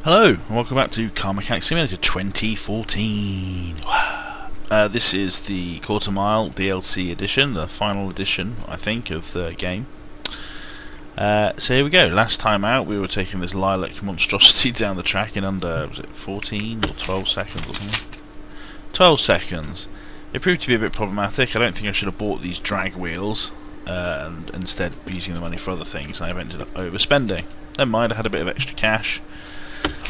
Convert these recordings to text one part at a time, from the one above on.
Hello, and welcome back to Car Mechanic Simulator 2014. This is the Quarter Mile DLC edition, the final edition, I think, of the game. So here we go. Last time out, we were taking this lilac monstrosity down the track in under, was it 14 or 12 seconds or something? 12 seconds. It proved to be a bit problematic. I don't think I should have bought these drag wheels, and instead using the money for other things, and I've ended up overspending. Never mind, I had a bit of extra cash.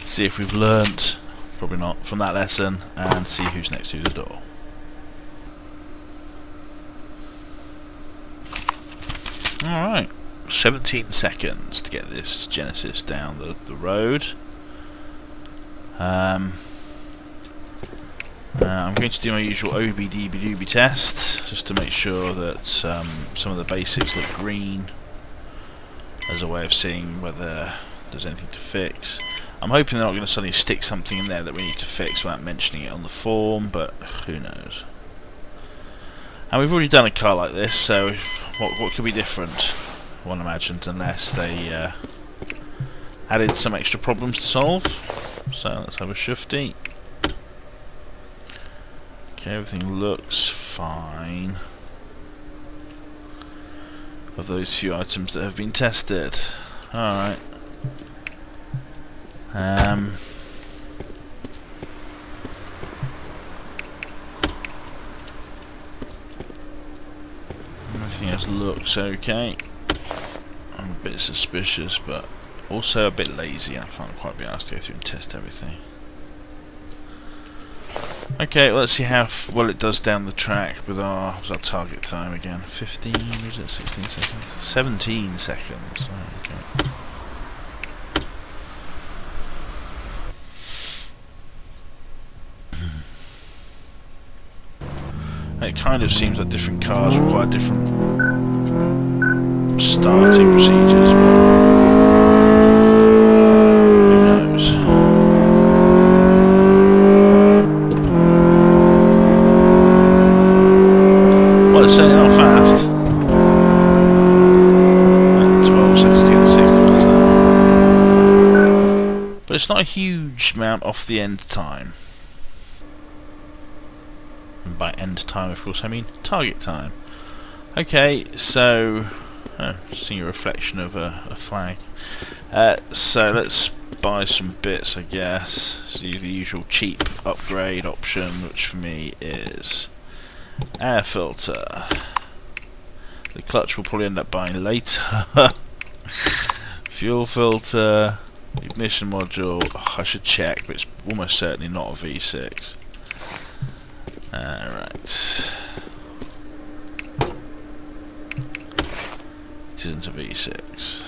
See if we've learnt, probably not, from that lesson, and see who's next to the door. Alright, 17 seconds to get this Genesis down the road. I'm going to do my usual OBDB test, just to make sure that some of the basics look green, as a way of seeing whether there's anything to fix. I'm hoping they're not going to suddenly stick something in there that we need to fix without mentioning it on the form, but who knows. And we've already done a car like this, so what could be different, one imagined, unless they added some extra problems to solve. So let's have a shifty. Okay, everything looks fine of those few items that have been tested. Alright. Everything else looks okay. I'm a bit suspicious, but also a bit lazy. I can't quite be asked to go through and test everything. Okay, let's see how well it does down the track with our, what's our target time again? 15, is it 16 seconds? 17 seconds. Okay. It kind of seems like different cars require different starting procedures, but who knows? Well, it's certainly not fast. 12 seconds to get to 60 miles an hour. But it's not a huge amount off the end time. And by end time, of course, I mean target time. Okay, so seeing a reflection of a flag. So let's buy some bits, I guess. See the usual cheap upgrade option, which for me is air filter. The clutch we'll probably end up buying later. Fuel filter, ignition module. Oh, I should check, but it's almost certainly not a V6. Right. It isn't a V6.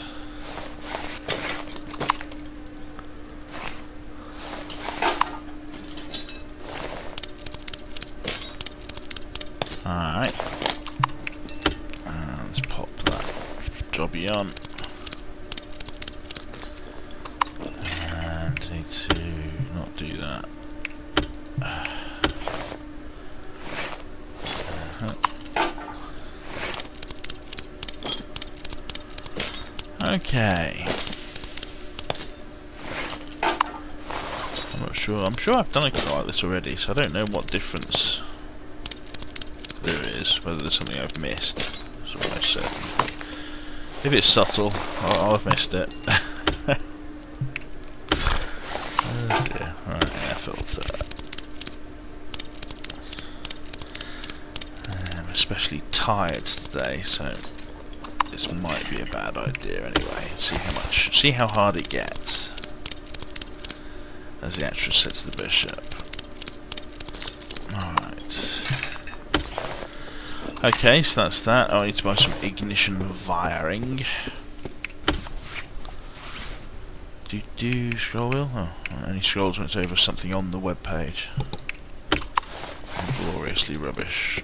Alright. Let's pop that jobby on. And need to not do that. Okay. I'm not sure. I'm sure I've done a car like this already, so I don't know what difference there is, whether there's something I've missed. It's almost certain. If it's subtle, I'll have missed it. Oh dear. Alright, air filter. I'm especially tired today, so this might be a bad idea anyway. See how hard it gets, as the actress said to the bishop. Alright. Okay, so that's that. I need to buy some ignition wiring. Scroll wheel? Oh, it only scrolls when it's over something on the web page. Gloriously rubbish.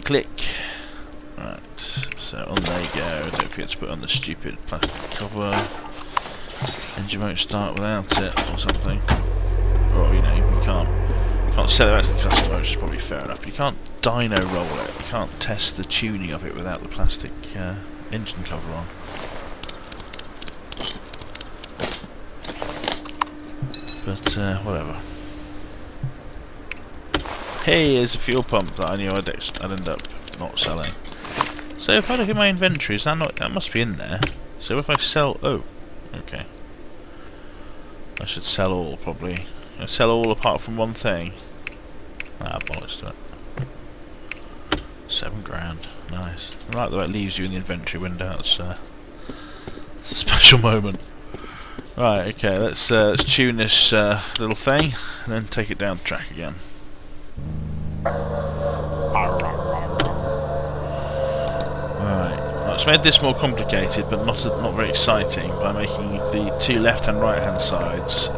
Click. Right, so on there you go. Don't forget to put on the stupid plastic cover. Engine won't start without it, or something. Or, you know, you can't sell it out to the customer, which is probably fair enough, but you can't dyno roll it. You can't test the tuning of it without the plastic engine cover on. But whatever. Hey, there's a fuel pump that I knew I'd end up not selling. So if I look at my inventory, is that not, that must be in there. So if I sell, oh, okay. I should sell all probably. I sell all apart from one thing. Ah, bollocks to it. 7 grand, nice. I like the way it leaves you in the inventory window. It's a special moment. Right, okay, let's tune this little thing and then take it down the track again. Right, it's made this more complicated, but not very exciting by making the 2 left and right hand sides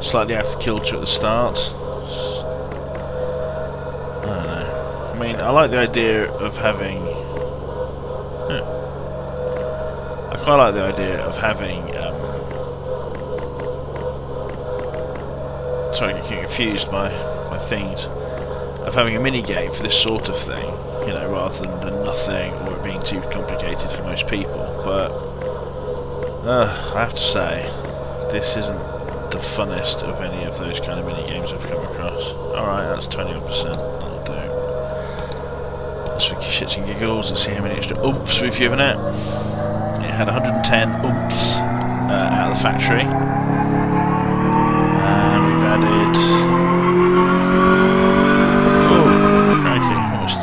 slightly out of kilter at the start. I don't know. I mean, I like the idea of having. I quite like the idea of having. Sorry, I get confused by things. Of having a mini game for this sort of thing, you know, rather than nothing or it being too complicated for most people. But I have to say, this isn't the funnest of any of those kind of mini games I've come across. Alright, that's 20%. That'll do. Just for shits and giggles, let's see how many extra oomph we've given it. It had 110 oomph out of the factory. And we've added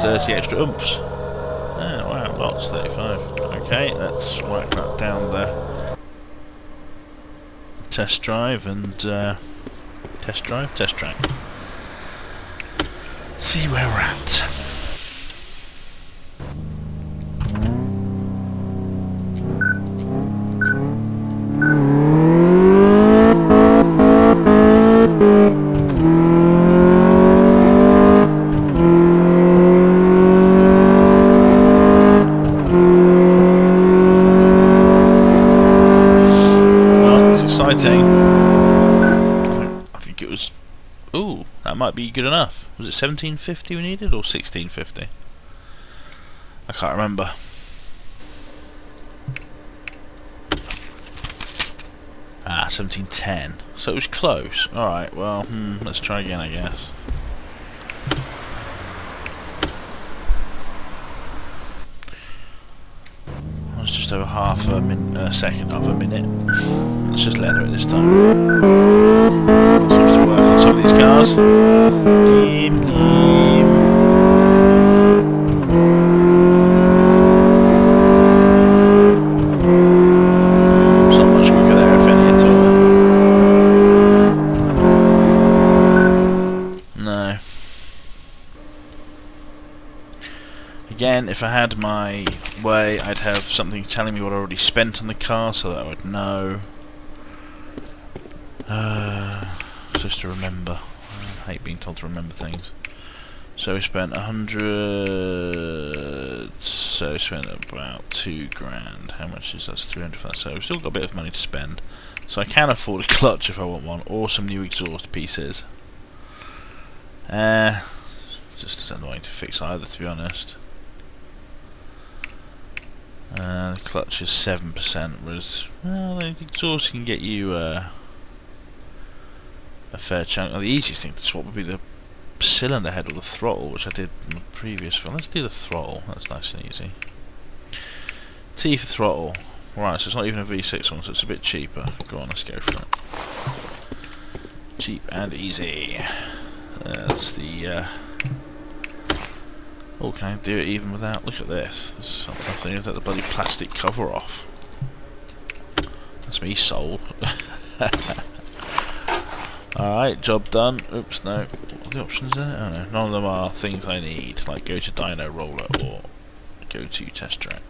30 extra oomph. Oh, wow, lots, 35. Okay, let's whack that down the test drive and test track. See where we're at. Exciting. I think it was. Ooh, that might be good enough. Was it 1750 we needed or 1650? I can't remember. Ah, 1710. So it was close. Alright, well, let's try again, I guess. It's just over half a second, half a minute. Let's just leather it this time. That seems to work on some of these cars. It's not much quicker there, if any at all. No. Again, if I had my way, I'd have something telling me what I already spent on the car so that I would know. Just to remember. I hate being told to remember things. So we spent 100. So we spent about 2 grand. How much is that? 300 for that. So we've still got a bit of money to spend. So I can afford a clutch if I want one, or some new exhaust pieces. Just as annoying to fix either, to be honest. The clutch is 7%, whereas the exhaust can get you a fair chunk. The easiest thing to swap would be the cylinder head or the throttle, which I did in the previous one. Let's do the throttle, that's nice and easy. T for throttle. Right, so it's not even a V6 one, so it's a bit cheaper. Go on, let's go for it. Cheap and easy. That's the... Oh, can I do it even without... Look at this. This is fantastic. I'll take the bloody plastic cover off. That's me sold. Alright, job done. Oops, no. What are the options there? Oh no, none of them are things I need, like go to dyno roller or go to test track.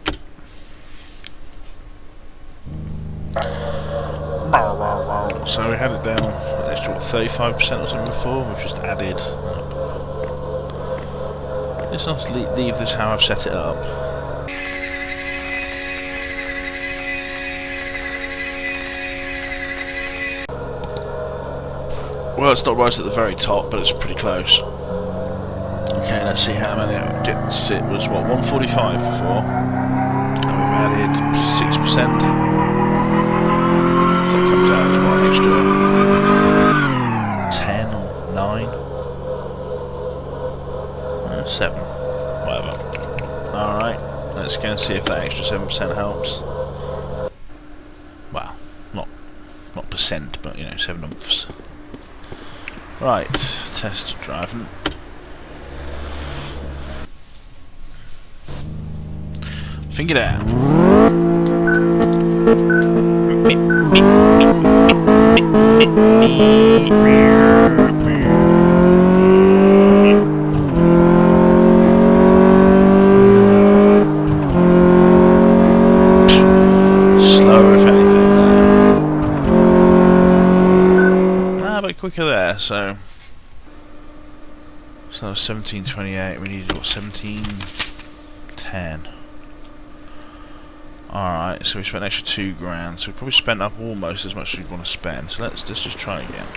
So we had it down an extra 35% or something before, we've just added. Let's not leave this how I've set it up. Well, it's not right at the very top, but it's pretty close. Okay, let's see how many it gets. It was what, 145 before, and we've added 6%. So that comes works out as what, an extra 10 or 9? 7. Whatever. Alright, let's go and see if that extra 7% helps. Well, not percent, but, 7/8. Right, test driving. Figured it out. Slower, if anything. But quicker there. So that was 17:28. We needed what, 17:10. Alright, so we spent an extra £2,000, so we probably spent up almost as much as we'd want to spend, so let's just try again.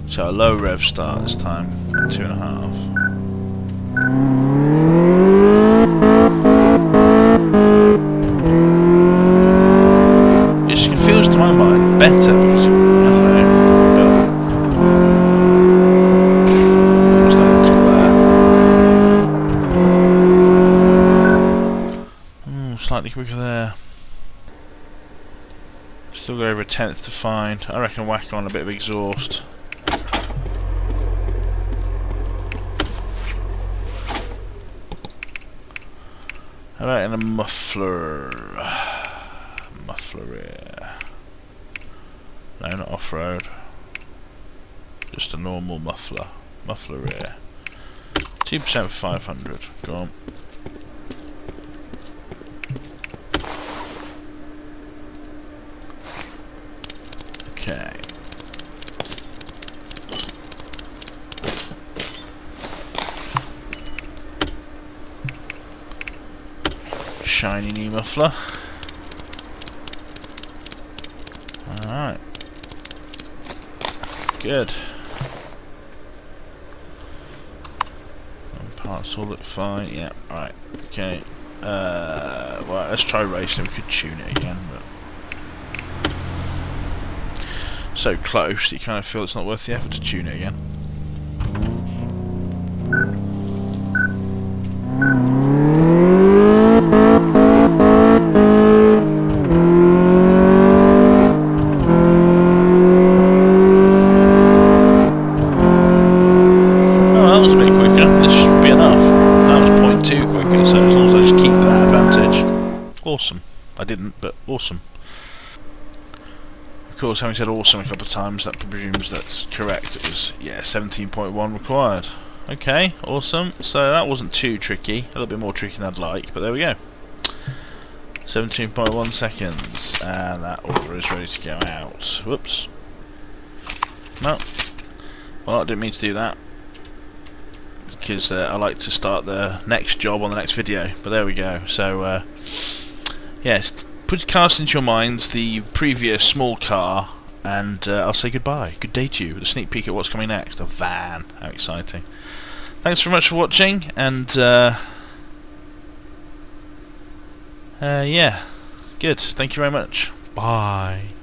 So a low rev start this time, 2.5. It feels to my mind better because, I don't know, but slightly quicker there. Still got over 1/10 to find. I reckon whack on a bit of exhaust. How about in a muffler? Muffler rear. No, not off-road. Just a normal muffler. Muffler rear. 2% for 500. Go on. Okay. Shiny new muffler. Alright. Good. Parts all look fine. Yeah, alright. Okay. Well, let's try racing. We could tune it again, but so close that you kind of feel it's not worth the effort to tune it again. Awesome. I didn't, but awesome. Of course, having said awesome a couple of times, that presumes that's correct. It was, yeah, 17.1 required. Okay, awesome. So that wasn't too tricky. A little bit more tricky than I'd like, but there we go. 17.1 seconds, and that order is ready to go out. Whoops. No. Well, I didn't mean to do that, because I like to start the next job on the next video, but there we go. So, yes, cast into your minds the previous small car, and I'll say goodbye. Good day to you, with a sneak peek at what's coming next. A van. How exciting. Thanks very much for watching, and yeah, good. Thank you very much. Bye.